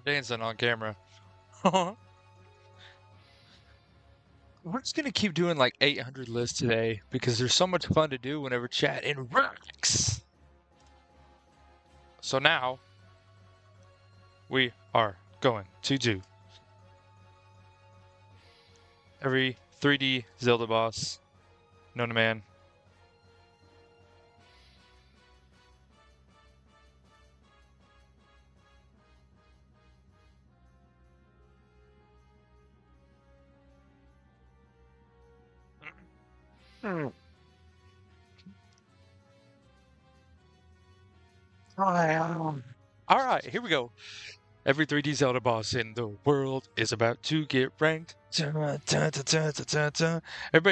dancing on camera. We're just gonna keep doing like 800 lists today because there's so much fun to do whenever chat interacts. So now we are going to do every 3D Zelda boss known to man. All right, here we go. Every 3D Zelda boss in the world is about to get ranked. Everybody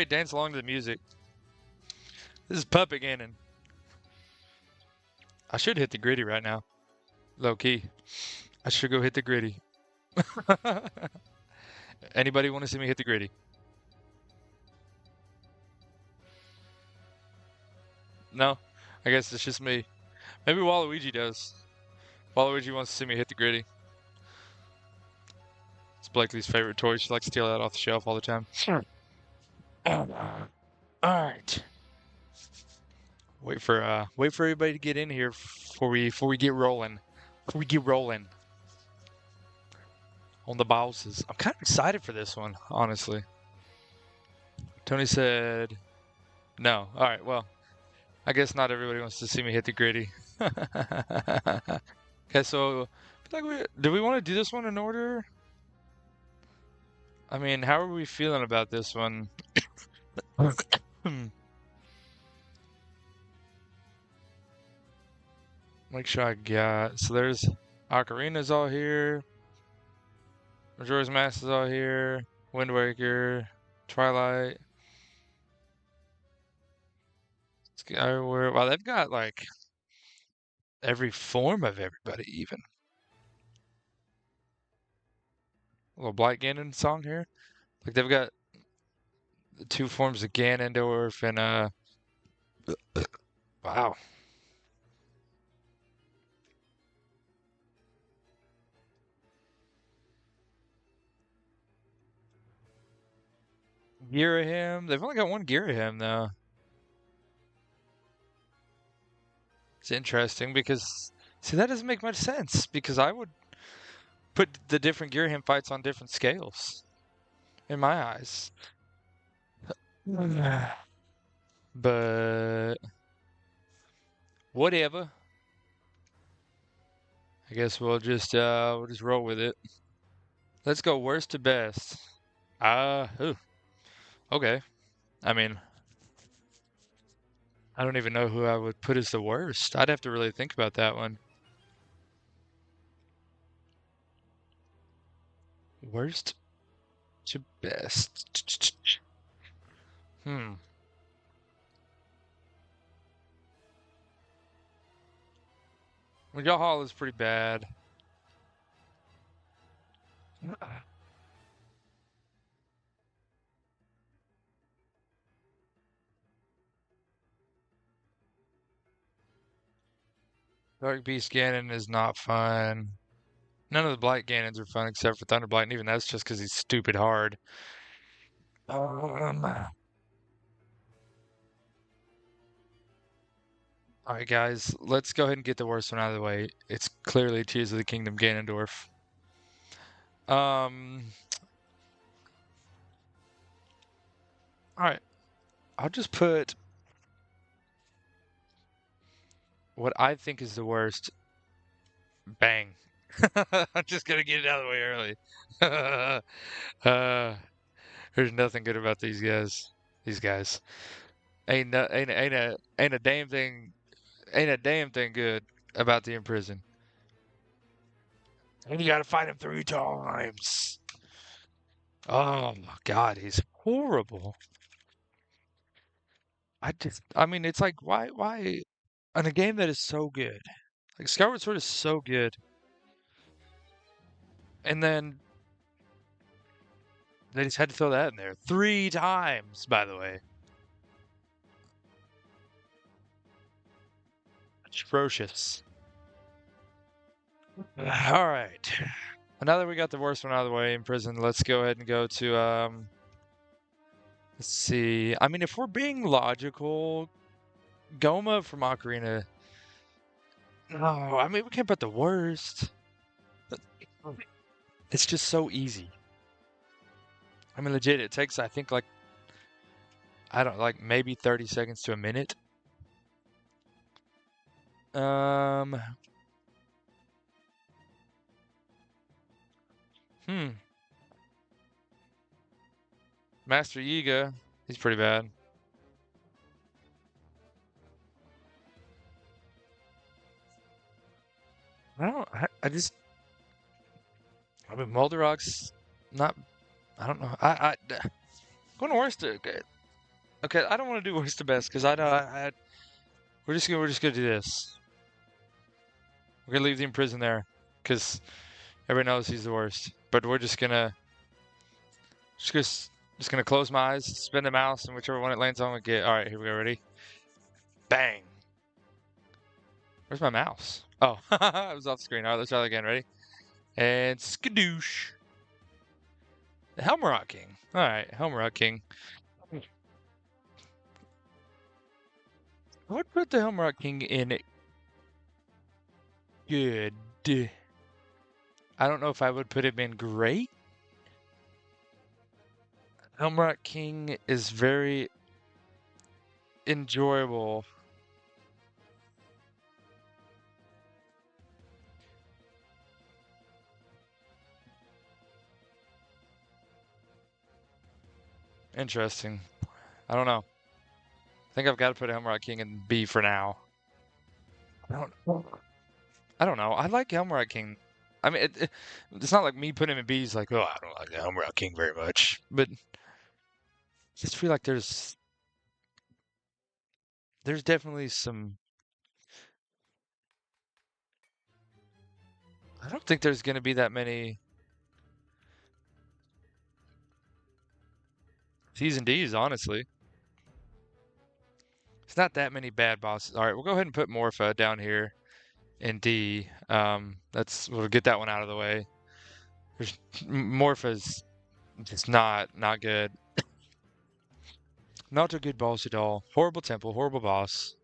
dance along to the music. This is Puppet Ganon. I should hit the gritty right now. Low key. I should go hit the gritty. Anybody want to see me hit the gritty? No? I guess it's just me. Maybe Waluigi does. Waluigi wants to see me hit the gritty. It's Blakely's favorite toy. She likes to steal that off the shelf all the time. Alright. Wait for everybody to get in here before we get rolling. Before we get rolling. On the bosses. I'm kind of excited for this one, honestly. Tony said no. Alright, well. I guess not everybody wants to see me hit the gritty. Okay, so do we want to do this one in order? I mean, how are we feeling about this one? Make sure I got. So there's Ocarina's all here. Majora's Mask is all here. Wind Waker, Twilight. Skyward. Wow, they've got like every form of everybody, even. A little Blight Ganon song here. Like they've got the two forms of Ganondorf and wow. Girahim. They've only got one Girahim though. It's interesting because see that doesn't make much sense because I would put the different Girahim fights on different scales in my eyes. But whatever. I guess we'll just roll with it. Let's go worst to best. Okay. I mean, I don't even know who I would put as the worst. I'd have to really think about that one. Worst to best. Well, Hall is pretty bad. Dark Beast Ganon is not fun. None of the Blight Ganons are fun except for Thunderblight, and even that's just because he's stupid hard. Alright, guys, let's go ahead and get the worst one out of the way. It's clearly Tears of the Kingdom Ganondorf. Alright. I'll just put what I think is the worst. Bang. I'm just gonna get it out of the way early. There's nothing good about these guys. These guys. Ain't a damn thing good about the imprison. And you gotta fight him 3 times. Oh my god, he's horrible. I mean, it's like, why, in a game that is so good, like Skyward Sword is so good, and then they just had to throw that in there 3 times, by the way. Atrocious. All right. And now that we got the worst one out of the way in prison, let's go ahead and go to let's see. I mean, if we're being logical, Goma from Ocarina. No, I mean we can't put the worst. It's just so easy. I mean, legit, it takes I think like I don't like maybe 30 seconds to a minute. Um, hmm. Master Yiga, he's pretty bad. I don't. I just. I mean, Moldarok's not. I don't know. Going to worst. Okay. Okay. I don't want to do worst to best because I know. We're just gonna do this. We're gonna leave the in prison there because everyone knows he's the worst. But we're just gonna just gonna close my eyes, spin the mouse, and whichever one it lands on, we get. All right. Here we go. Ready? Bang. Where's my mouse? Oh, I was off screen. All right. Let's try that again. Ready? And skadoosh. The Helmrock King. All right, Helmrock King. I would put the Helmrock King in good. I don't know if I would put him in great. Helmrock King is very enjoyable. Interesting. I don't know. I think I've got to put Helmrock King in B for now. I don't. I don't know. I like Helmrock King. I mean, it's not like me putting him in B is like, oh, I don't like the Helmrock King very much. But I just feel like there's definitely some. I don't think there's going to be that many C's and D's, honestly. It's not that many bad bosses. All right, we'll go ahead and put Morpha down here in D. We'll get that one out of the way. Morpha's just not good. Not a good boss at all. Horrible temple, horrible boss.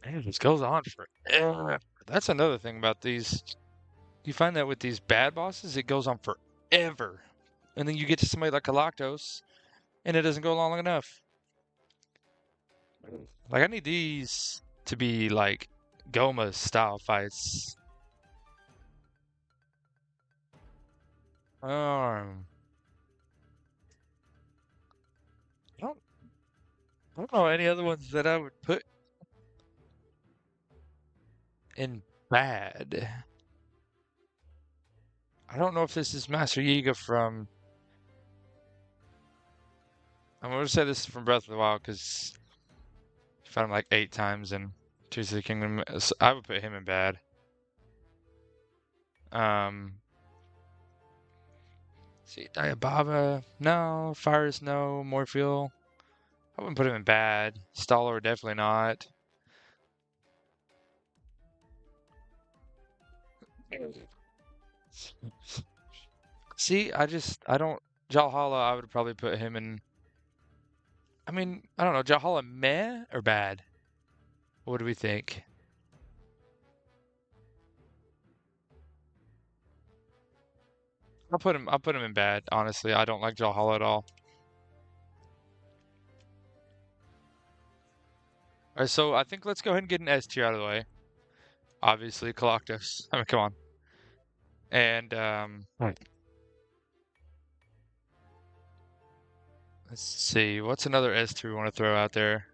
And it just goes on forever. That's another thing about these. You find that with these bad bosses, it goes on forever. And then you get to somebody like Galactos, and it doesn't go long enough. Like, I need these to be like Goma style fights. Um, I don't, I don't know any other ones that I would put in bad. I don't know if this is Master Yiga from. I'm going to say this is from Breath of the Wild because I found him like 8 times in Tears of the Kingdom. So I would put him in bad. Um, see, Diababa, no. Fires, no. Morpheal, I wouldn't put him in bad. Staller, definitely not. See, I don't. Valhalla, I would probably put him in. I mean, I don't know. Valhalla, meh or bad? What do we think? I'll put him in bad, honestly. I don't like Valhalla at all. Alright, so I think let's go ahead and get an S tier out of the way. Obviously, Galactus. I mean, come on. And Right. let's see, what's another S tier we want to throw out there?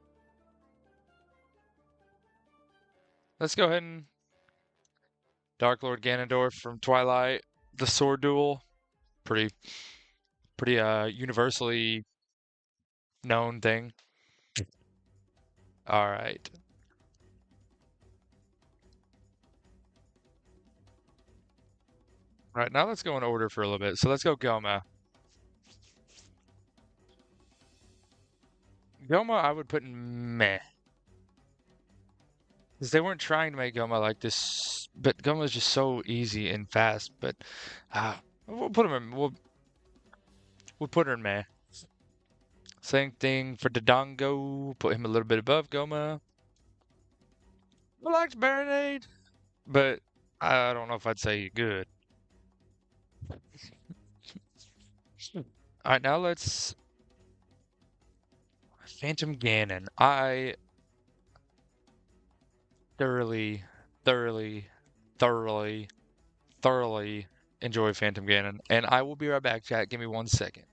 Let's go ahead and Dark Lord Ganondorf from Twilight, the sword duel. Pretty pretty universally known thing. All right. All right, now let's go in order for a little bit. So let's go Goma. Goma, I would put in meh. 'Cause they weren't trying to make Goma like this, but Goma's just so easy and fast. But we'll put him in. We'll put her in Meh. Same thing for Dodongo. Put him a little bit above Goma. I liked Marinade, but I don't know if I'd say good. All right, now let's Phantom Ganon. I thoroughly, thoroughly, thoroughly, thoroughly enjoy Phantom Ganon, and I will be right back, chat. Give me 1 second.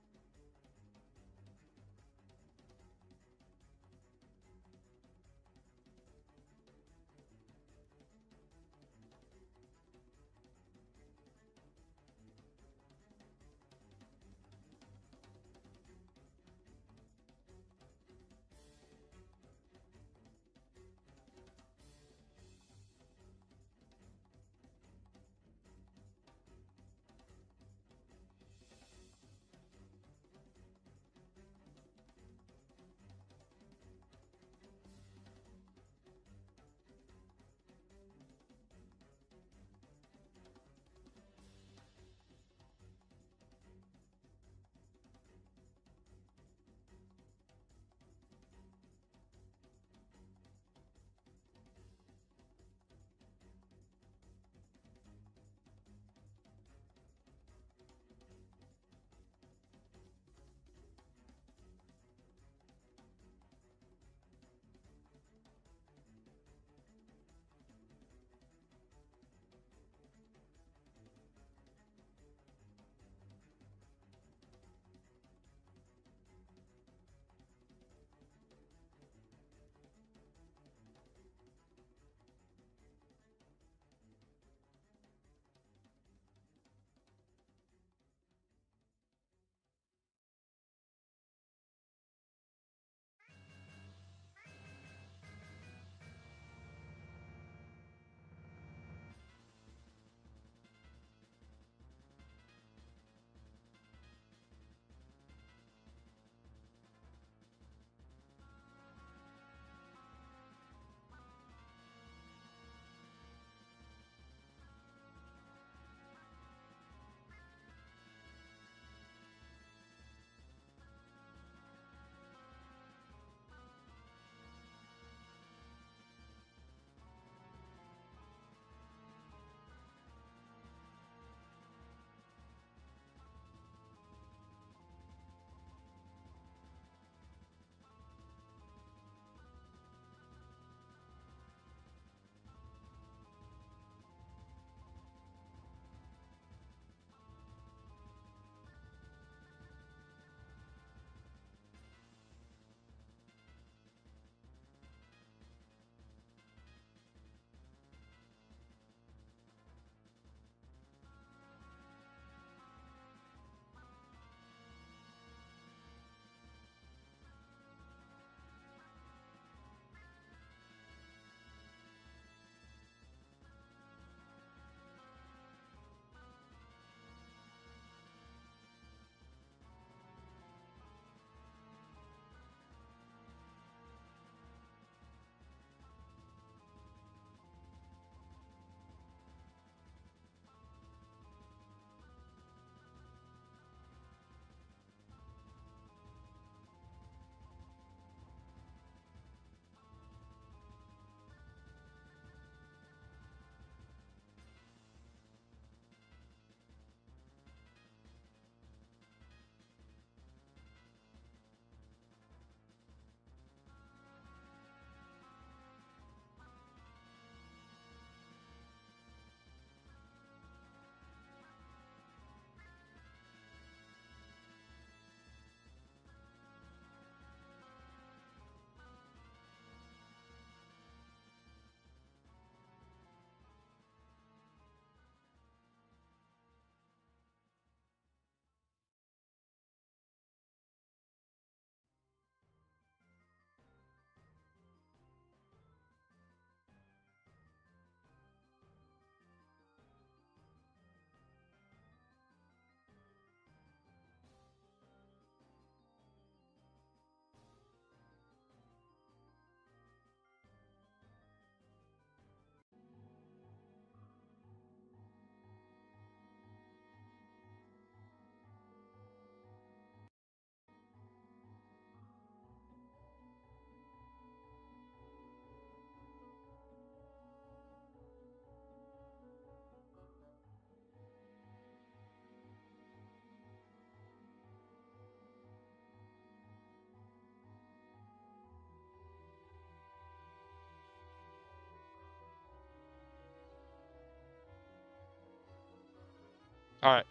All right,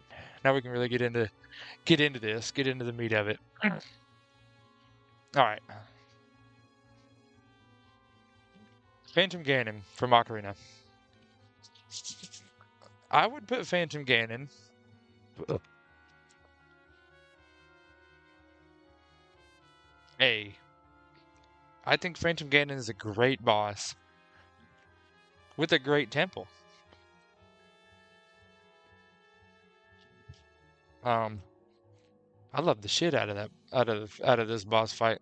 now we can really get into the meat of it. All right, Phantom Ganon from Ocarina. I would put Phantom Ganon A. I think Phantom Ganon is a great boss with a great temple. Um, I love the shit out of that out of this boss fight.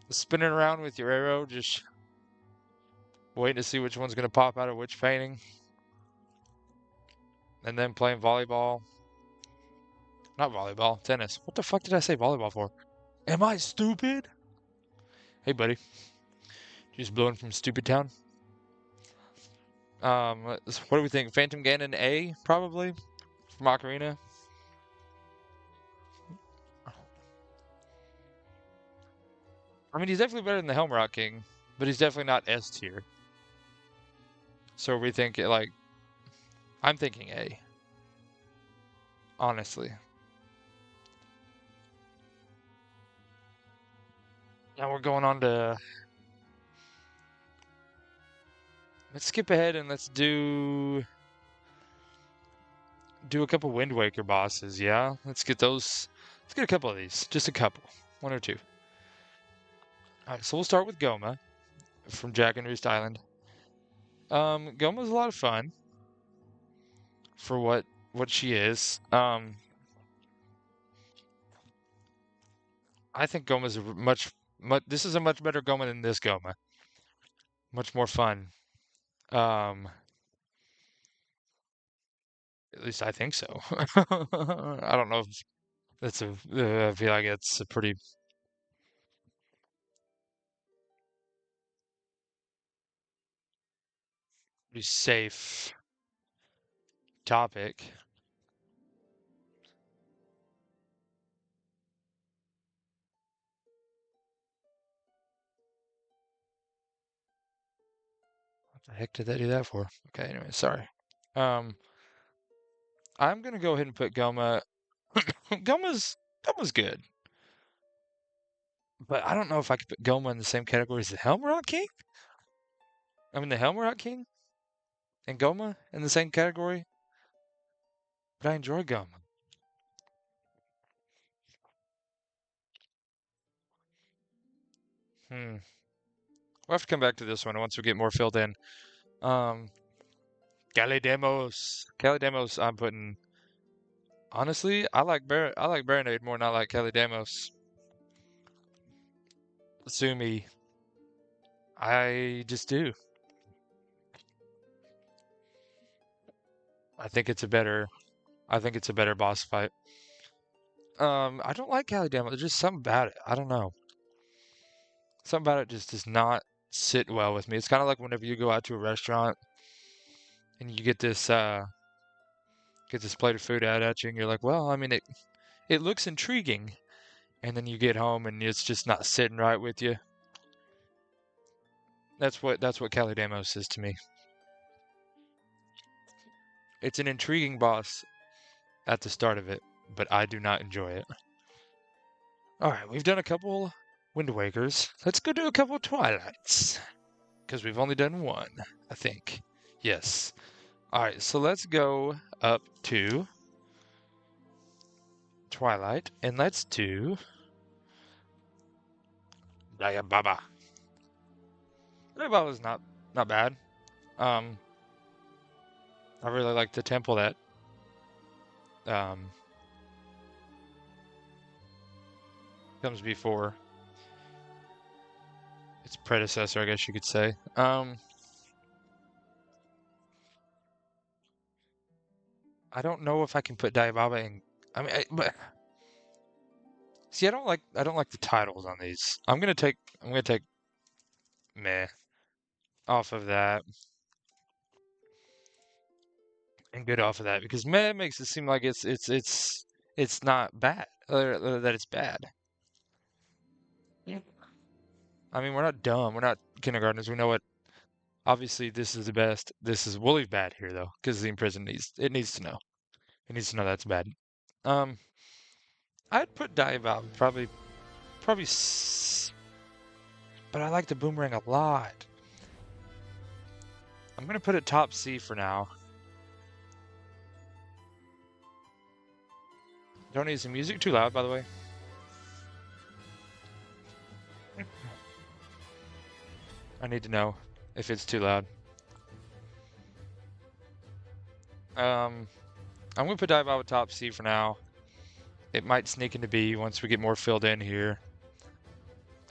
Spinning around with your arrow, just waiting to see which one's gonna pop out of which painting, and then playing volleyball. Not volleyball, tennis. What the fuck did I say volleyball for? Am I stupid? Hey, buddy. Just blowing from Stupid Town. What do we think? Phantom Ganon A, probably, from Ocarina. I mean, he's definitely better than the Helm Rock King, but he's definitely not S tier. So we think, like, I'm thinking A, honestly. Now we're going on to. Let's skip ahead and let's do a couple Wind Waker bosses, yeah? Let's get those. Let's get a couple of these. Just a couple. One or two. Alright, so we'll start with Goma from Jack and Roost Island. Goma's a lot of fun for what she is. I think Goma's a much this is a much better Goma than this Goma. Much more fun. Um, at least I think so. I don't know if that's I feel like it's a pretty safe topic. What the heck did they do that for? Okay, anyway, sorry. Um, I'm gonna go ahead and put Goma. Goma's good, but I don't know if I could put Goma in the same category as the Helmrock King. I mean, the Helmrock King and Goma in the same category, but I enjoy Goma. Hmm. We'll have to come back to this one once we get more filled in. Um, Calidemos, I'm putting. Honestly, I like Baronade more than I like Calidemos. Sue me. I just do. I think it's a better. I think it's a better boss fight. I don't like Calidemos. There's just something about it. I don't know. Something about it just does not sit well with me. It's kind of like whenever you go out to a restaurant and you get this plate of food out at you, and you're like, well, I mean, it looks intriguing, and then you get home and it's just not sitting right with you. That's what Calidemos is to me. It's an intriguing boss at the start of it, but I do not enjoy it. All right, we've done a couple Wind Wakers. Let's go do a couple Twilights, because we've only done one, I think. Yes. All right, so let's go up to Twilight, and let's do Diababa. Diababa's not bad. Um, I really like the temple that um comes before its predecessor, I guess you could say. I don't know if I can put Diababa in. I mean, but see, I don't like the titles on these. I'm gonna take meh off of that and good off of that because meh makes it seem like it's not bad that it's bad. Yeah. I mean, we're not dumb. We're not kindergartners. We know what. Obviously, this is the best. This is we'll leave bad here though because the imprisoned needs to know. He needs to know that's bad. Um, I'd put dive out probably, but I like the boomerang a lot. I'm gonna put it top C for now. Don't need some music too loud, by the way. I need to know if it's too loud. I'm gonna put dive out with top C for now. It might sneak into B once we get more filled in here.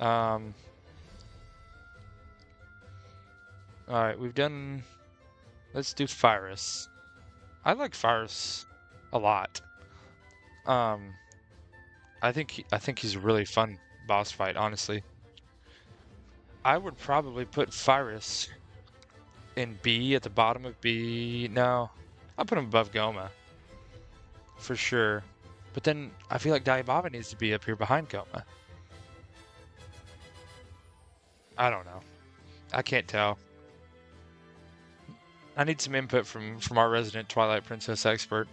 All right, we've done. Let's do Fyrus. I like Fyrus a lot. Um, I think he's a really fun boss fight, honestly. I would probably put Fyrus in B at the bottom of B. No, I'll put him above Goma for sure. But then I feel like Daibaba needs to be up here behind Goma. I don't know. I can't tell. I need some input from our resident Twilight Princess expert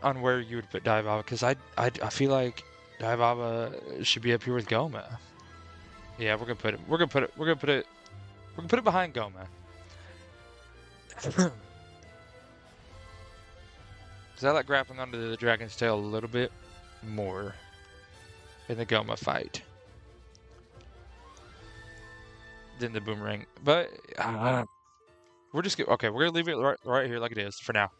on where you would put Daibaba, because I feel like Daibaba should be up here with Goma. Yeah, we're gonna put it behind Goma. Because I like grappling onto the dragon's tail a little bit more in the Goma fight than the boomerang. But we're just okay. We're gonna leave it right here like it is for now,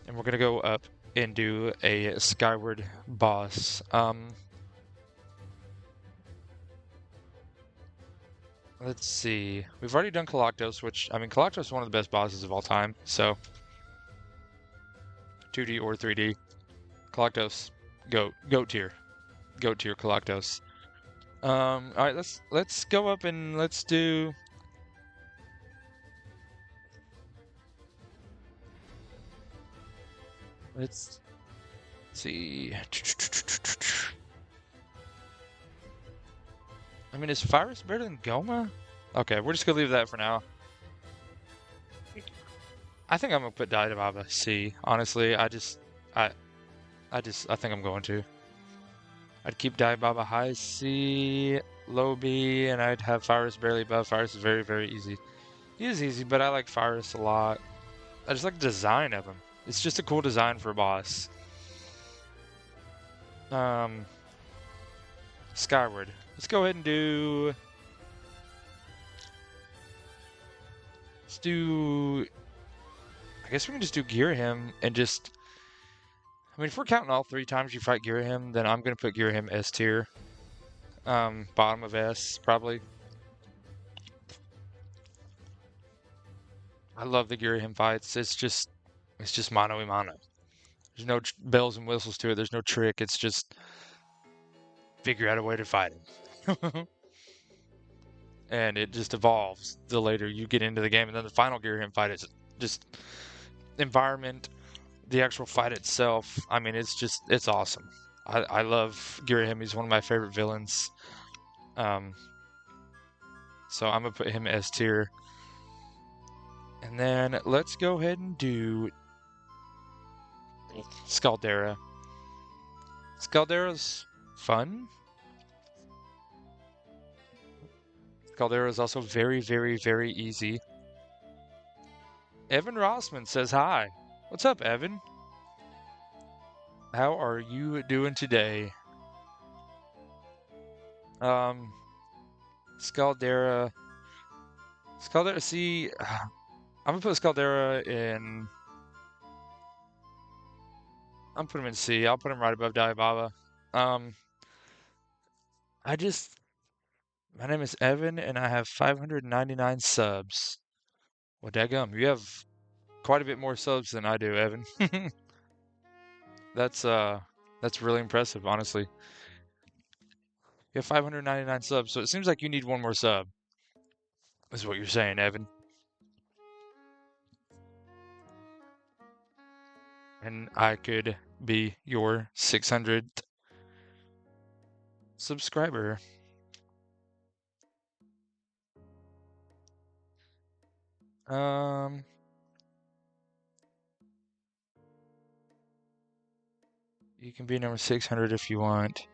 and we're gonna go up and do a Skyward boss. Let's see. We've already done Galactos, which, I mean, Galactos is one of the best bosses of all time, so 2D or 3D. Galactos, goat tier. Goat tier Galactos. Alright, let's go up and let's do. Let's see. I mean, is Fyrus better than Goma? Okay, we're just gonna leave that for now. I think I'm gonna put Daidababa C. Honestly, I think I'm going to. I'd keep Daibaba high C, low B, and I'd have Fyrus barely above. Fyrus is very, very easy. He is easy, but I like Fyrus a lot. I just like the design of him. It's just a cool design for a boss. Skyward. Let's go ahead and do. Let's do. I guess we can just do Girahim and just. I mean, if we're counting all 3 times you fight Girahim, then I'm gonna put Girahim S tier. Bottom of S, probably. I love the Girahim fights. It's just mano a mano. There's no bells and whistles to it. There's no trick. It's just figure out a way to fight him. And it just evolves the later you get into the game. And then the final Girahim fight is just environment, the actual fight itself. I mean, it's awesome. I love Girahim. He's one of my favorite villains. So I'm gonna put him S tier. And then let's go ahead and do Scaldera. Scaldera's fun. Scaldera is also very, very, very easy. Evan Rossman says hi. What's up, Evan? How are you doing today? Scaldera. Scaldera, see, I'm gonna put Scaldera in. I'm putting him in C. I'll put him right above Daibaba. I just. My name is Evan, and I have 599 subs. Well, daggum, you have quite a bit more subs than I do, Evan. That's really impressive, honestly. You have 599 subs, so it seems like you need one more sub. Is what you're saying, Evan. And I could be your 600th subscriber. Um, You can be number 600 if you want.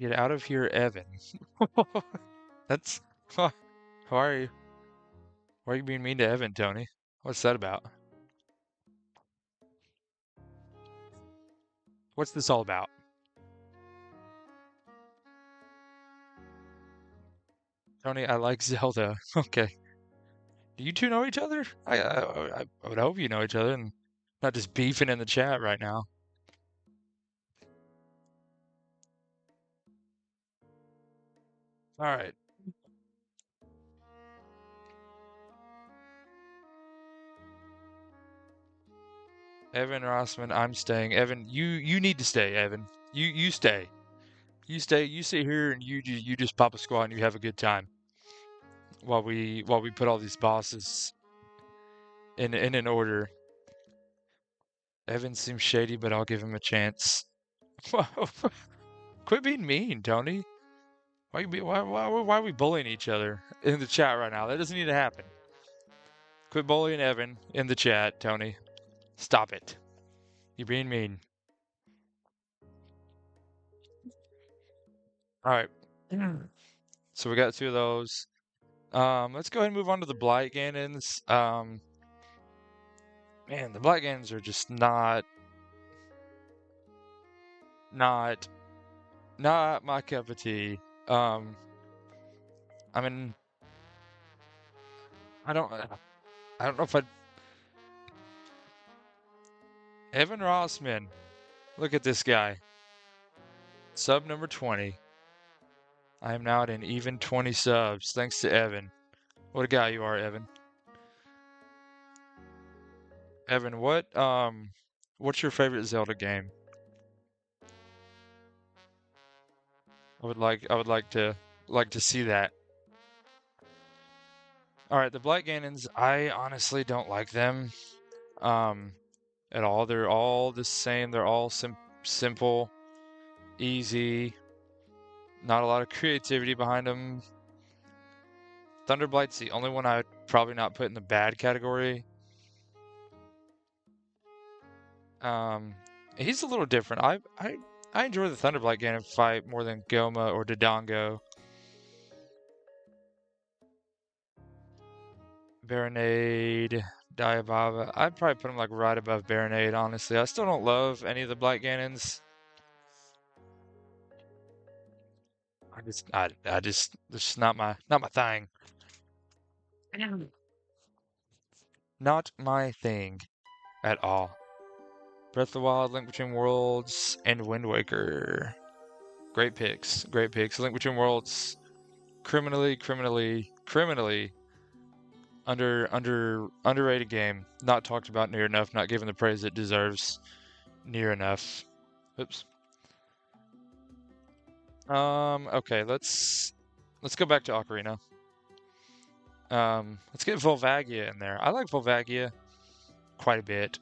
Get out of here, Evan. That's why are you being mean to Evan, Tony? What's that about? What's this all about? Tony, I like Zelda. Okay. Do you two know each other? I would hope you know each other and not just beefing in the chat right now. All right. Evan Rossman, I'm staying. Evan, you need to stay, Evan. You stay. You stay. You sit here and you just pop a squat and you have a good time while we put all these bosses in an order. Evan seems shady, but I'll give him a chance. Whoa. Quit being mean, Tony. Why are we bullying each other in the chat right now? That doesn't need to happen. Quit bullying Evan in the chat, Tony. Stop it. You're being mean. All right. So we got two of those. Let's go ahead and move on to the Blight Ganons. Man, the Blight Ganons are just not my cup of tea. I mean, I don't know if I. Evan Rossman, look at this guy. Sub number 20. I am now at an even 20 subs, thanks to Evan. What a guy you are, Evan. Evan, what's your favorite Zelda game? I would like to see that. All right, the Blight Ganons, I honestly don't like them, um, at all. They're all the same. They're all simple, easy, not a lot of creativity behind them. Thunderblight's the only one I would probably not put in the bad category. Um, he's a little different. I enjoy the Thunderblight Ganon fight more than Goma or Dodongo. Baronade, Diababa. I'd probably put him like right above Baronade, honestly. I still don't love any of the Blight Ganons. It's just not my thing. Not my thing at all. Breath of the Wild, Link Between Worlds, and Wind Waker. Great picks. Great picks. Link Between Worlds, criminally underrated game. Not talked about near enough, not given the praise it deserves near enough. Oops. Okay, let's go back to Ocarina. Let's get Volvagia in there. I like Volvagia quite a bit.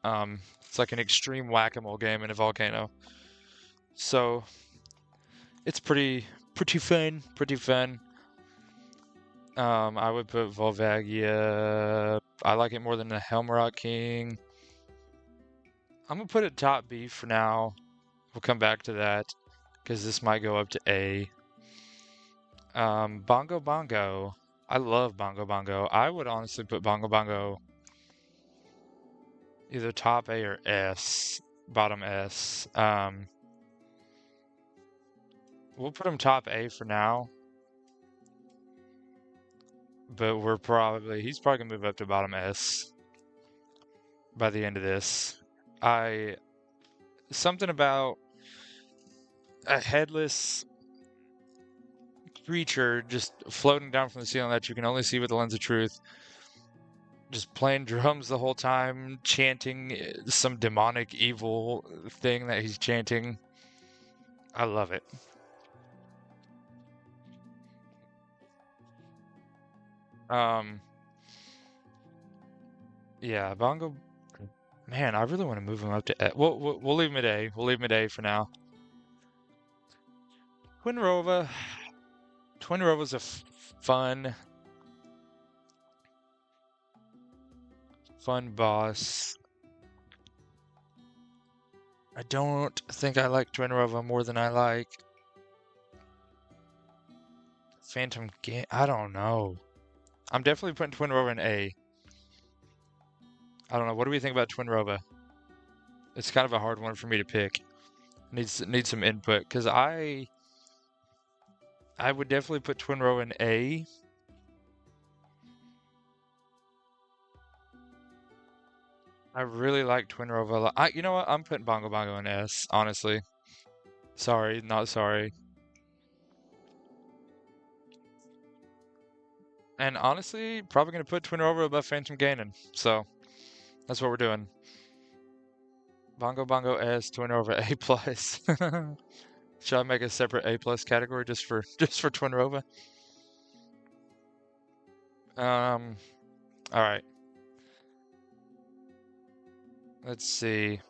It's like an extreme whack-a-mole game in a volcano. So it's pretty fun, pretty fun. I would put Volvagia. I like it more than the Helmrock King. I'm gonna put it top B for now. We'll come back to that because this might go up to A. Bongo Bongo. I love Bongo Bongo. I would honestly put Bongo Bongo either top A or S, bottom S. We'll put him top A for now, but he's probably gonna move up to bottom S by the end of this. Something about a headless creature just floating down from the ceiling that you can only see with the lens of truth, just playing drums the whole time, chanting some demonic evil thing that he's chanting. I love it. Yeah, Bongo. Man, I really want to move him up to. We'll leave him at A. We'll leave him at A for now. Twinrova. Twinrova's a fun boss. I don't think I like Twinrova more than I like Phantom Game. I don't know. I'm definitely putting Twinrova in A. I don't know. What do we think about Twinrova? It's kind of a hard one for me to pick. Needs some input because I would definitely put Twinrova in A. I really like Twinrova. You know what? I'm putting Bongo Bongo in S. Honestly, sorry, not sorry. And honestly, probably gonna put Twinrova above Phantom Ganon. So that's what we're doing. Bongo Bongo S, Twinrova A plus. Should I make a separate A plus category just for Twinrova? Um, all right. Let's see.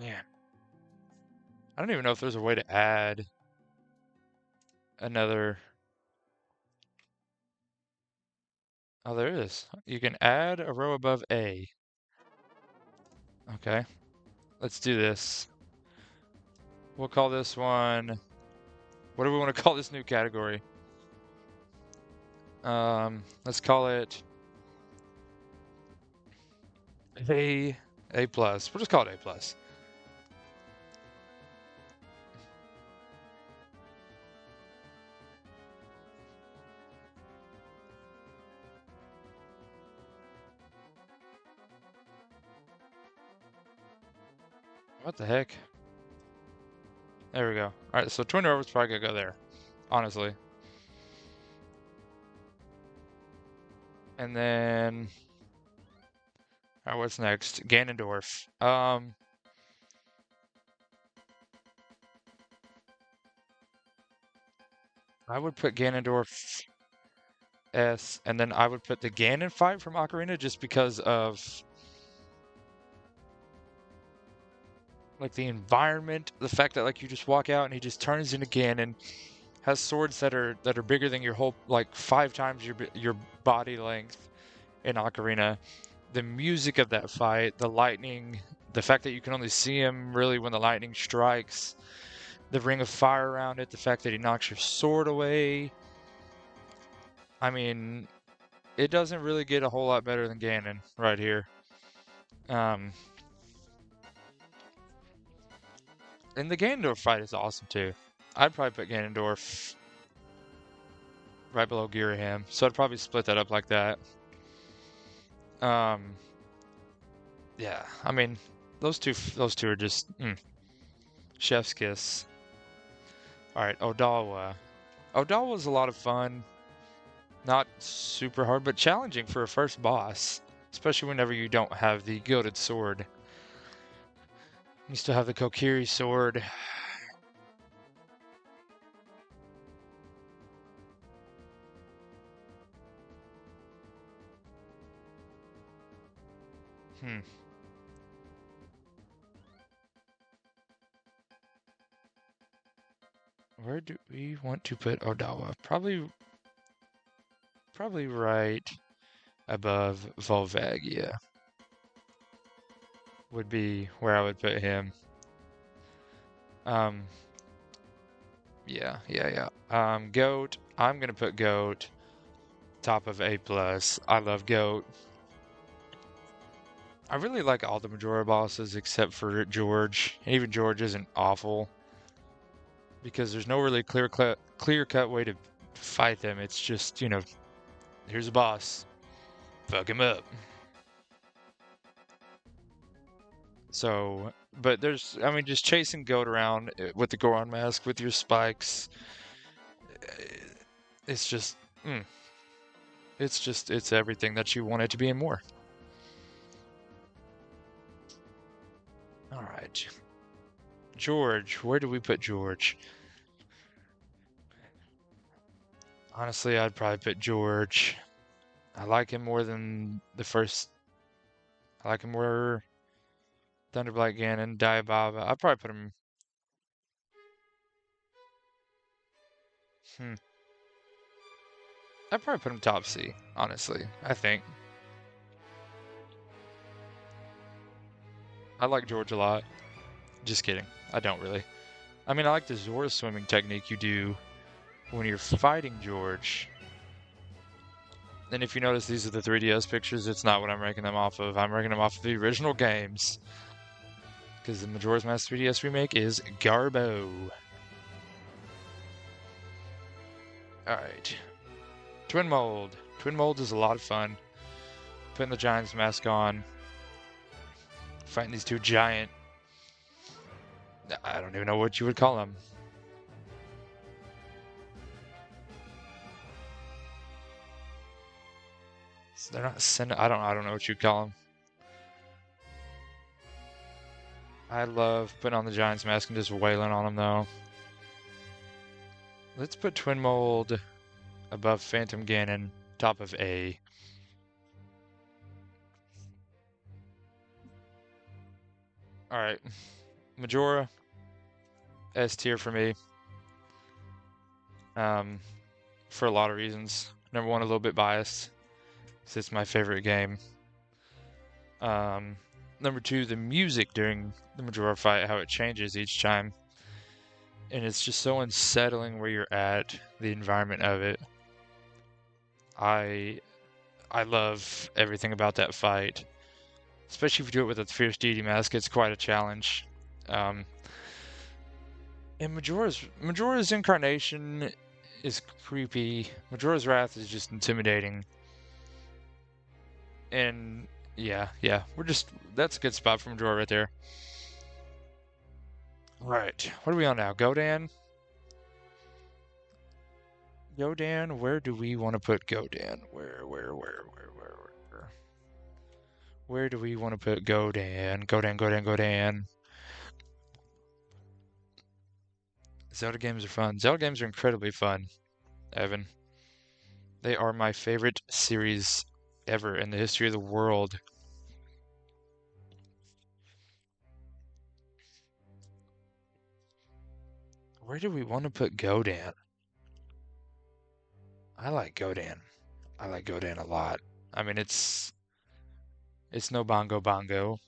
Man, I don't even know if there's a way to add another. Oh, there is. You can add a row above A. Okay, let's do this. We'll call this one. What do we want to call this new category? Let's call it A A plus. We'll just call it A plus. What the heck? There we go. All right, so Twinrova's probably gonna go there, honestly. And then, all right, what's next? Ganondorf. I would put Ganondorf S, and then I would put the Ganon fight from Ocarina just because of like the environment, the fact that like you just walk out and he just turns into Ganon, has swords that are bigger than your whole like 5 times your body length in Ocarina. The music of that fight, the lightning, the fact that you can only see him really when the lightning strikes, the ring of fire around it, the fact that he knocks your sword away. I mean, it doesn't really get a whole lot better than Ganon right here. Um, and the Ganondorf fight is awesome too. I'd probably put Ganondorf right below Girahim, so I'd probably split that up like that. Um, yeah, I mean, those two are just chef's kiss. All right, Odawa. Odawa was a lot of fun. Not super hard, but challenging for a first boss, especially whenever you don't have the gilded sword. You still have the Kokiri sword. Hmm. Where do we want to put Odawa? Probably right above Volvagia would be where I would put him. Um, yeah. Goat. I'm gonna put Goat top of A plus. I love Goat. I really like all the Majora bosses except for George. And even George isn't awful because there's no really clear cut way to fight them. It's just, here's a boss. Fuck him up. So, but I mean, just chasing Goat around with the Goron mask with your spikes. uh, It's just, it's everything that you want it to be and more. All right. George, where do we put George? Honestly, I'd probably put George. I like him more than the first. I like him more. Thunderblight Ganon, Diababa. I'd probably put him. Hmm. I'd probably put him top C, honestly. I think. I like George a lot. Just kidding. I don't really. I mean, I like the Zora swimming technique you do when you're fighting George. And if you notice, these are the 3DS pictures. It's not what I'm ranking them off of. I'm ranking them off of the original games. Because the Majora's Mask 3DS remake is Garbo. Alright. Twin Mold. Twin Mold is a lot of fun. Putting the Giant's Mask on. Fighting these two giant... I don't even know what you would call them. So they're not I don't know what you'd call them. I love putting on the Giant's Mask and just wailing on them though. Let's put Twin Mold above Phantom Ganon, top of A. Alright. Majora, S tier for me. For a lot of reasons. Number one, a little bit biased, because it's my favorite game. Number two, the music during the Majora fight, how it changes each time. And it's just so unsettling where you're at, the environment of it. I love everything about that fight. Especially if you do it with a Fierce Deity mask, it's quite a challenge. And Majora's incarnation is creepy. Majora's Wrath is just intimidating. And yeah, that's a good spot for Majora right there. Right, what are we on now? Godan? Godan, where do we want to put Godan? Where do we want to put Godan? Godan. Zelda games are fun. Zelda games are incredibly fun, Evan. They are my favorite series ever in the history of the world. Where do we want to put Godan? I like Godan. I like Godan a lot. I mean, it's no Bongo Bongo,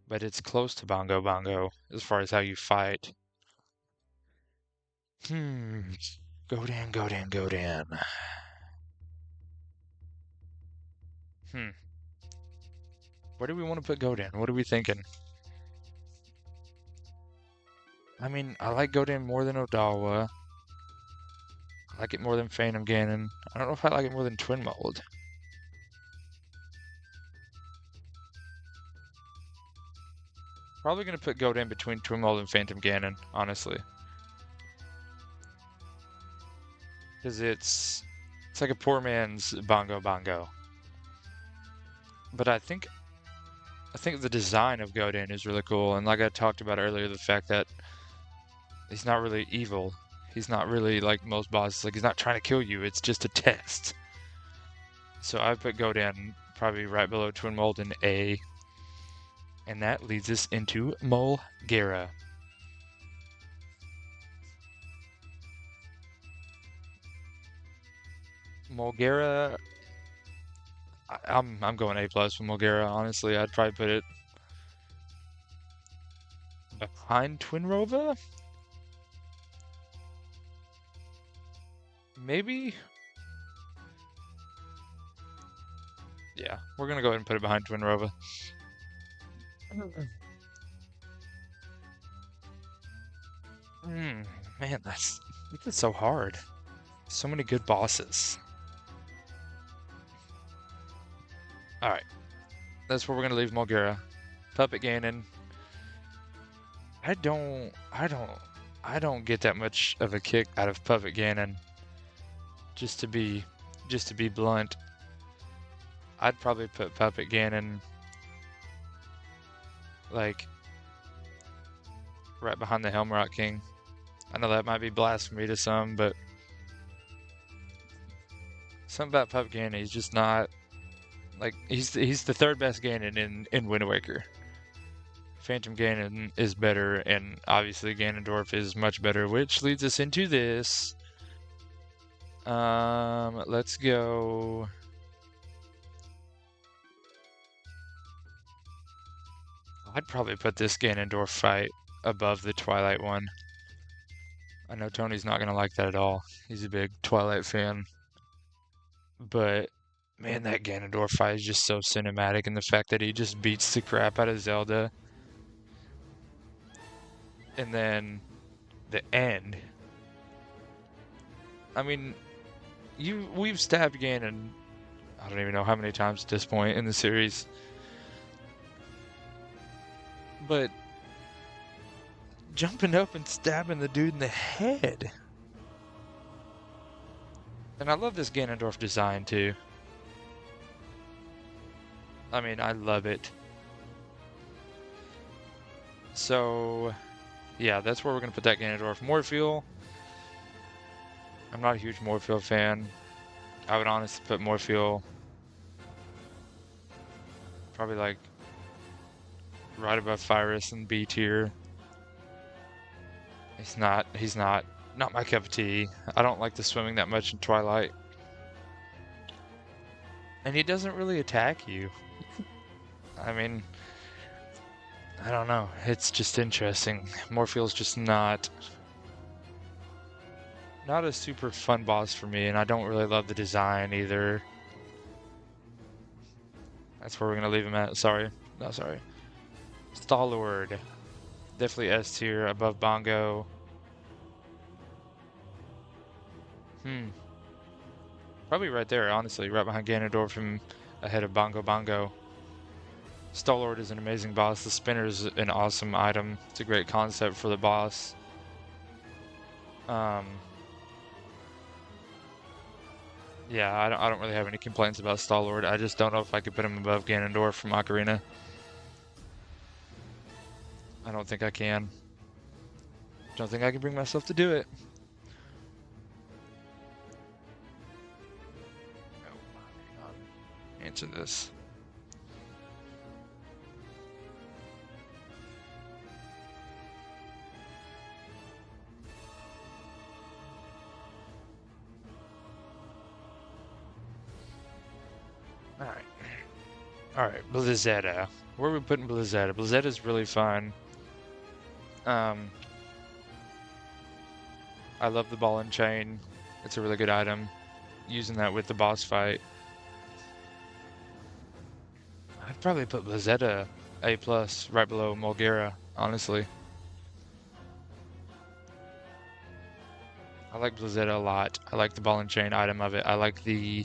but it's close to Bongo Bongo as far as how you fight. Godan. Where do we want to put Godan? What are we thinking? I mean, I like Godan more than Odawa. I like it more than Phantom Ganon. I don't know if I like it more than Twin Mold. Probably gonna put Godan between Twin Mold and Phantom Ganon, honestly. Because it's like a poor man's Bongo Bongo. But I think the design of Godan is really cool, and like I talked about earlier, the fact that he's not really evil. He's not really like most bosses. Like, he's not trying to kill you. It's just a test. So I put Godan probably right below Twin Mold in A. And that leads us into Mulgara. Mulgara, I'm going A+ with Mulgara, honestly. I'd probably put it behind Twinrova? Maybe? Yeah, we're gonna go ahead and put it behind Twinrova. Man, that's so hard. So many good bosses. Alright. That's where we're gonna leave Mulgara. Puppet Ganon. I don't get that much of a kick out of Puppet Ganon. Just to be blunt. I'd probably put Puppet Ganon like right behind the Helmrock King. I know that might be blasphemy to some, but something about Puppet Ganon, he's just not Like he's the third best Ganon in Wind Waker. Phantom Ganon is better, and obviously Ganondorf is much better, which leads us into this. Let's go. I'd probably put this Ganondorf fight above the Twilight one. I know Tony's not gonna like that at all. He's a big Twilight fan, but man, that Ganondorf fight is just so cinematic, and the fact that he just beats the crap out of Zelda, and then the end. I mean, we've stabbed Ganon. I don't even know how many times at this point in the series, but jumping up and stabbing the dude in the head. And I love this Ganondorf design too. I mean, I love it. So, yeah, that's where we're going to put that Ganondorf. Morphle. I'm not a huge Morphle fan. I would honestly put Morphle probably like right above Fyrus and B tier. Not my cup of tea. I don't like the swimming that much in Twilight. And he doesn't really attack you. I mean, I don't know. It's just interesting. Morphle's just not a super fun boss for me, and I don't really love the design either. That's where we're gonna leave him at. Sorry. No, sorry. Star-Lord. Definitely S tier, above Bongo. Probably right there, honestly, right behind Ganondorf and ahead of Bongo Bongo. Star-Lord is an amazing boss. The spinner is an awesome item. It's a great concept for the boss. Yeah, I don't really have any complaints about Star-Lord. I just don't know if I could put him above Ganondorf from Ocarina. I don't think I can. Don't think I can bring myself to do it. Answer this. Alright, Blizzetta. Where are we putting Blizzetta? Blizzetta's really fun. I love the ball and chain. It's a really good item. Using that with the boss fight. I'd probably put Blizzetta A+, right below Mulgara, honestly. I like Blizzetta a lot. I like the ball and chain item of it. I like the...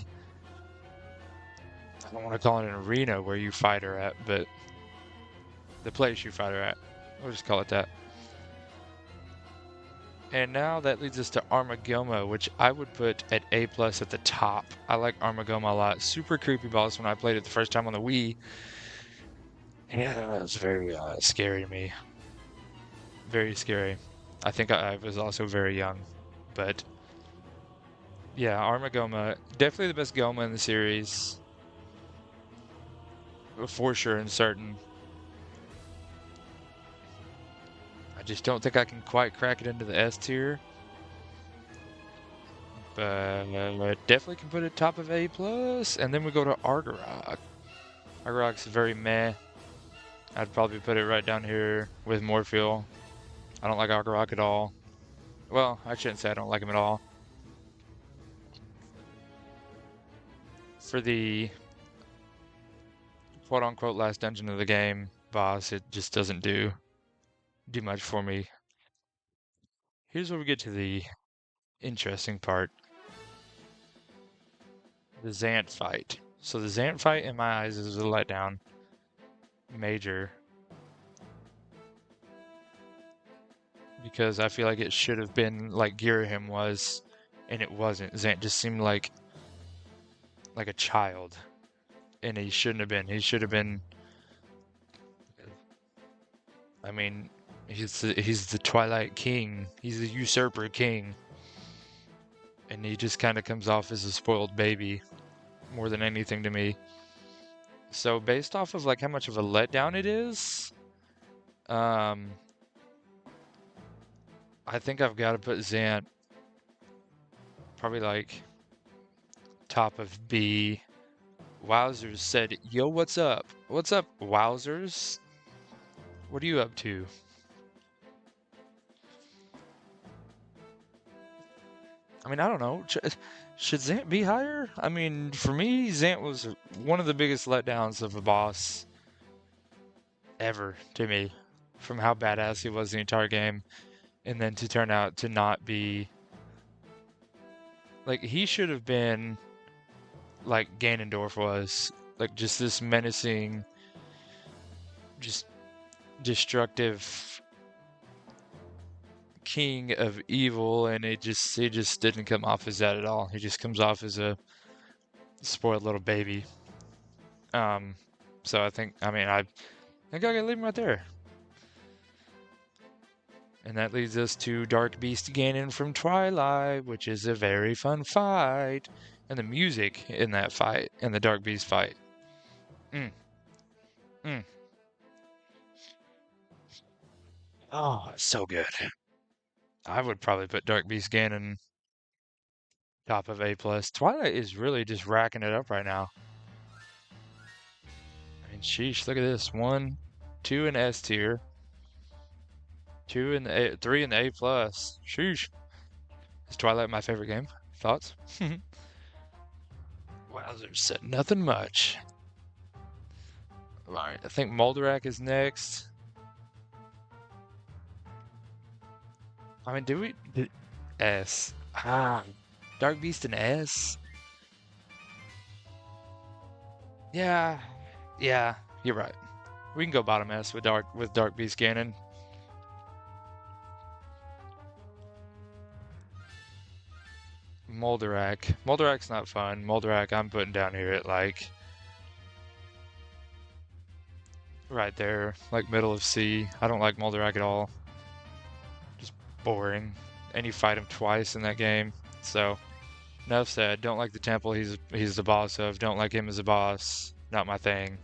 I don't want to call it an arena where you fight her at, but the place you fight her at. We'll just call it that. And now that leads us to Armagoma, which I would put at A+ at the top. I like Armagoma a lot. Super creepy boss when I played it the first time on the Wii. Yeah, that was very scary to me. Very scary. I think I was also very young, but yeah, Armagoma, definitely the best Goma in the series. For sure and certain. I just don't think I can quite crack it into the S tier. But definitely can put it top of A+. And then we go to Argarok. Argarok's very meh. I'd probably put it right down here with Morphle. I don't like Argarok at all. Well, I shouldn't say I don't like him at all. For the quote-unquote last dungeon of the game boss, it just doesn't do much for me. Here's where we get to the interesting part. The Zant fight. So the Zant fight in my eyes is a letdown. Major. Because I feel like it should have been like Girahim was, and it wasn't. Zant just seemed like a child. And he shouldn't have been. He should have been... I mean, he's the Twilight King. He's the usurper king. And he just kind of comes off as a spoiled baby more than anything to me. So based off of like how much of a letdown it is, um, I think I've got to put Zant probably like top of B. Wowzers said, "Yo, what's up? What's up, Wowzers? What are you up to?" I mean, I don't know. Should Zant be higher? I mean, for me, Zant was one of the biggest letdowns of a boss ever to me, from how badass he was the entire game, and then to turn out to not be like he should have been like Ganondorf was, like just this menacing, just destructive king of evil, and he just didn't come off as that at all. He just comes off as a spoiled little baby. Um, so I think I can leave him right there. And that leads us to Dark Beast Ganon from Twilight, which is a very fun fight. And the music in that fight, in the Dark Beast fight. Mm, mm. Oh, it's so good. I would probably put Dark Beast Ganon top of A+. Twilight is really just racking it up right now. I mean, sheesh, look at this. 1, 2 in S tier. 2 in the A, 3 in the A+. Sheesh. Is Twilight my favorite game? Thoughts? Wowzer said nothing much. Alright, I think Moldarak is next. I mean, S. Dark Beast and S? Yeah. Yeah, you're right. We can go bottom S with Dark Beast Ganon. Moldarak. Moldarak's not fun. Moldarak I'm putting down here at like right there, like middle of C. I don't like Moldarak at all. Just boring. And you fight him twice in that game. So enough said. Don't like the temple he's the boss of. Don't like him as a boss. Not my thing.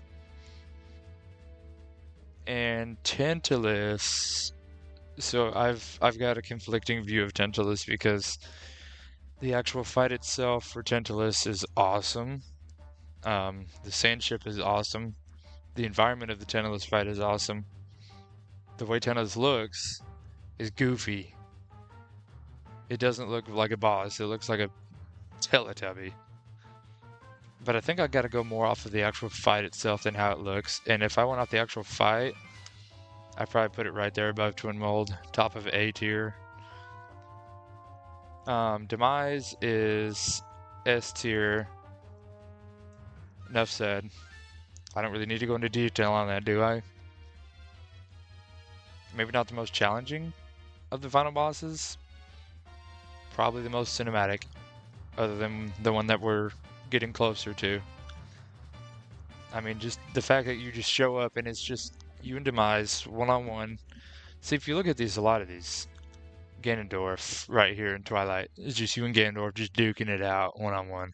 And Tantalus. So I've got a conflicting view of Tantalus because the actual fight itself for Tantalus is awesome. The sand ship is awesome. The environment of the Tantalus fight is awesome. The way Tantalus looks is goofy. It doesn't look like a boss. It looks like a Teletubby. But I think I gotta go more off of the actual fight itself than how it looks. And if I went off the actual fight, I'd probably put it right there above Twin Mold, top of A tier. Demise is S tier. Enough said. I don't really need to go into detail on that, do I? Maybe not the most challenging of the final bosses. Probably the most cinematic, other than the one that we're getting closer to. I mean, just the fact that you just show up and it's just you and Demise one-on-one. See, if you look at these, a lot of these, Ganondorf right here in Twilight, it's just you and Ganondorf just duking it out one-on-one.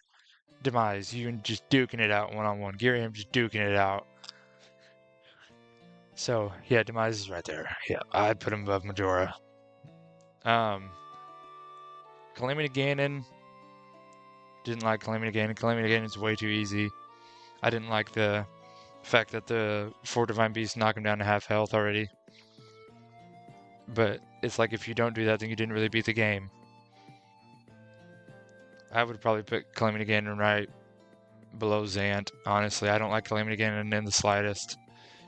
Demise, you and just duking it out one-on-one. Ghirahim just duking it out. So, yeah, Demise is right there. Yeah, I'd put him above Majora. Calamity Ganon. Didn't like Calamity Ganon. Calamity Ganon's way too easy. I didn't like the fact that the 4 Divine Beasts knock him down to half health already. But it's like if you don't do that, then you didn't really beat the game. I would probably put Calamity Ganon right below Zant. Honestly, I don't like Calamity Ganon in the slightest.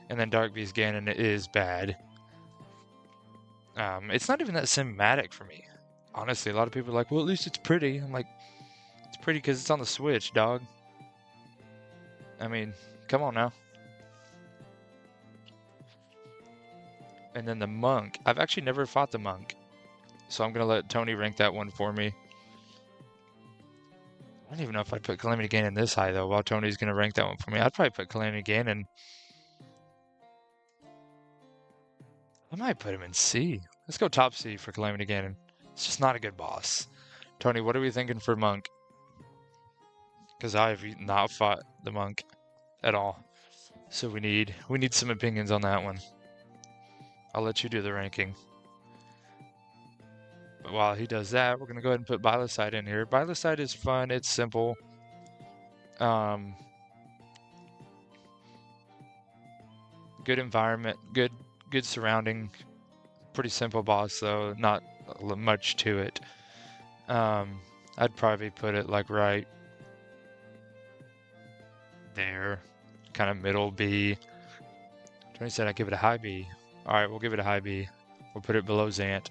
And then Dark Beast Ganon is bad. It's not even that cinematic for me. Honestly, a lot of people are like, well, at least it's pretty. I'm like, it's pretty because it's on the Switch, dog. I mean, come on now. And then the monk. I've actually never fought the monk. So I'm going to let Tony rank that one for me. I don't even know if I'd put Calamity Ganon this high, though, while Tony's going to rank that one for me. I'd probably put Calamity Ganon. I might put him in C. Let's go top C for Calamity Ganon. It's just not a good boss. Tony, what are we thinking for monk? Because I've not fought the monk at all. So we need some opinions on that one. I'll let you do the ranking. But while he does that, we're gonna go ahead and put Bylocide in here. Bylocide is fun. It's simple. Um, good environment, good surrounding. Pretty simple boss though. Not much to it. Um, I'd probably put it like right there, kind of middle B. Tony said I'd give it a high B. All right, we'll give it a high B. We'll put it below Zant.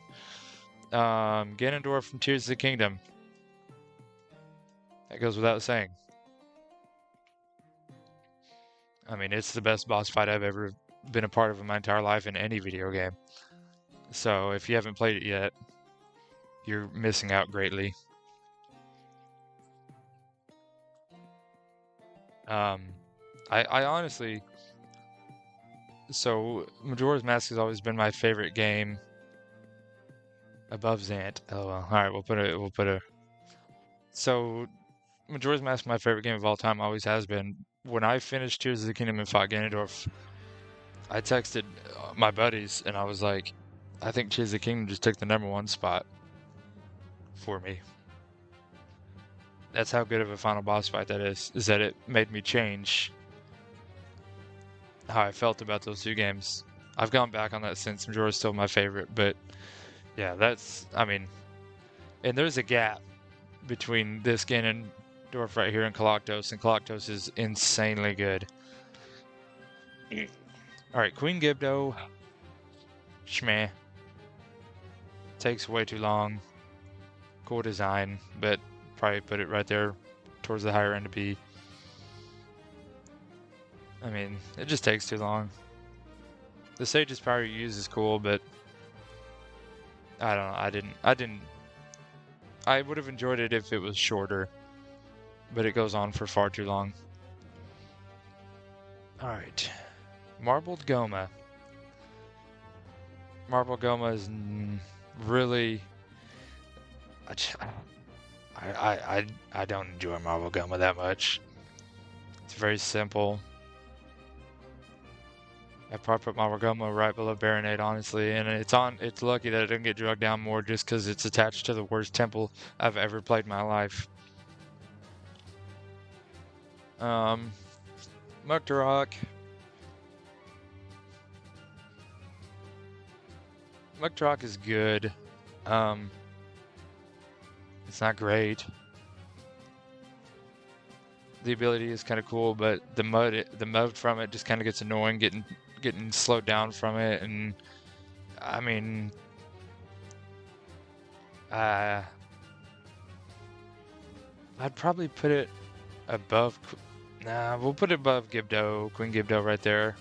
Ganondorf from Tears of the Kingdom. That goes without saying. I mean, it's the best boss fight I've ever been a part of in my entire life in any video game. So if you haven't played it yet, you're missing out greatly. I honestly, so Majora's Mask has always been my favorite game above Zant. Oh well. All right, we'll put a. So Majora's Mask is my favorite game of all time. Always has been. When I finished Tears of the Kingdom and fought Ganondorf, I texted my buddies and I was like, I think Tears of the Kingdom just took the #1 spot for me. That's how good of a final boss fight that is that it made me change how I felt about those two games. I've gone back on that since. Majora's still my favorite, but yeah, I mean, and there's a gap between this Ganondorf right here and Kaloctos is insanely good. Alright, Queen Gibdo, Shmeh. Takes way too long. Cool design, but probably put it right there towards the higher end of B. I mean, it just takes too long. The Sage's power you use is cool, but I don't know. I would have enjoyed it if it was shorter, but it goes on for far too long. Alright. Marbled Goma. Marbled Goma is really... I don't enjoy Marble Goma that much. It's very simple. I probably put Marble Goma right below Baronade, honestly, and it's lucky that it didn't get dragged down more just because it's attached to the worst temple I've ever played in my life. Muktarok. Muktarok is good. It's not great. The ability is kind of cool, but the mud from it just kind of gets annoying, getting slowed down from it, and I mean, I'd probably put it above. Nah, we'll put it above Gibdo, Queen Gibdo, right there.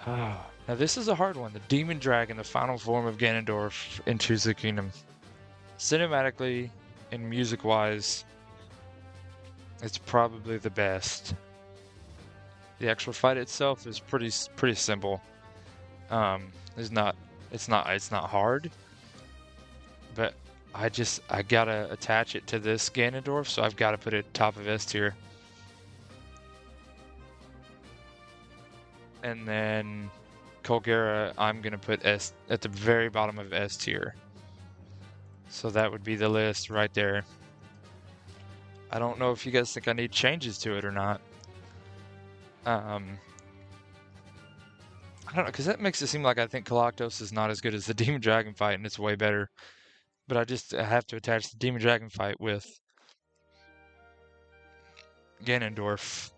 Now this is a hard one. The Demon Dragon, the final form of Ganondorf in Tears of the Kingdom. Cinematically and music-wise, it's probably the best. The actual fight itself is pretty simple. It's not hard, but I gotta attach it to this Ganondorf, so I've got to put it top of S tier. And then Colgera, I'm gonna put S at the very bottom of S tier. So that would be the list right there. I don't know if you guys think I need changes to it or not. I don't know, because that makes it seem like I think Kaloctos is not as good as the Demon Dragon fight, and it's way better. But I have to attach the Demon Dragon fight with Ganondorf.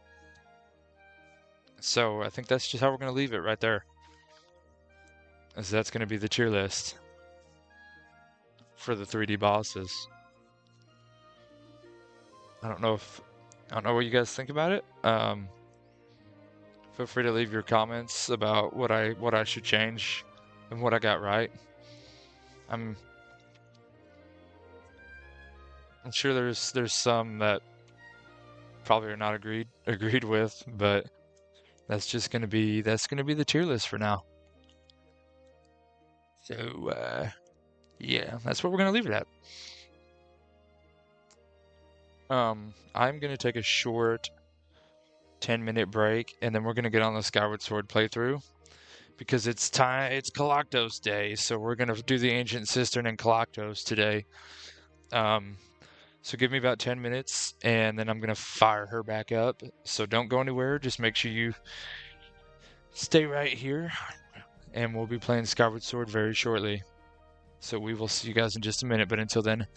So I think that's just how we're going to leave it right there. As that's going to be the tier list for the 3D bosses. I don't know what you guys think about it. Feel free to leave your comments about what I should change and what I got right. I'm sure there's some that probably are not agreed with, but that's gonna be the tier list for now. So yeah, that's what we're gonna leave it at. I'm gonna take a short 10-minute break, and then we're gonna get on the Skyward Sword playthrough because it's time. It's Kalaktos Day, so we're gonna do the Ancient Cistern and Kalaktos today. Um, so give me about 10 minutes, and then I'm gonna fire her back up. So don't go anywhere. Just make sure you stay right here, and we'll be playing Skyward Sword very shortly. So we will see you guys in just a minute. But until then,